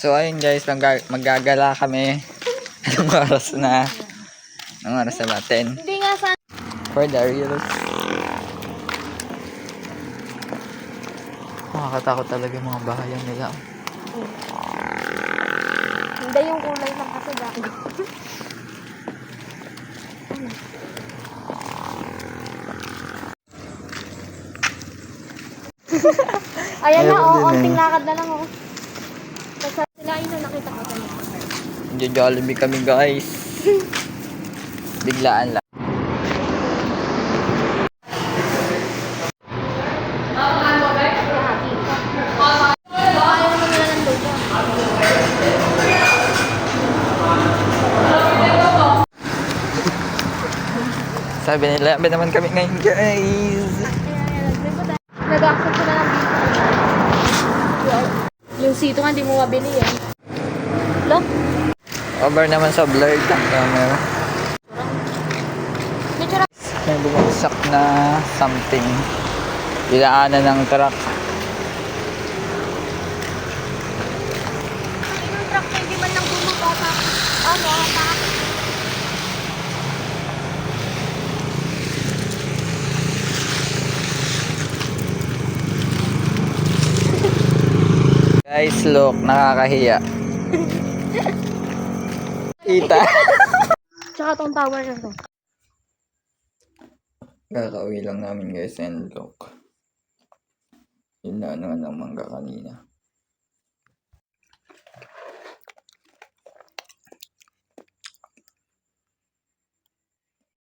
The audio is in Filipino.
So ayun guys, maggagala kami. Anong oras na? Anong oras na ba? 10? Hindi nga sa... For the reals. Nakakatakot talaga yung mga bahayan nila. Hindi yung kulay lang kasi gago. Ayan na, onting lakad na lang oh. Kasi sila ino nakita ko kanina. Jollibee kami guys. Biglaan lang. Sabi nila, naman kami ngayon guys. Nag-accept ko na lang dito. Yung sito nga, hindi mo mabili eh. Look. Over naman sa blurred ang camera. May bumagsak na something. Ilaanan ng truck. Yung truck na hindi man lang bumaba. Ano, atak. Guys, look, nakakahiya. Kita. Tsaka tong tower na to. Kakauwi lang namin guys and look. Yun na naman ang mangga kanina.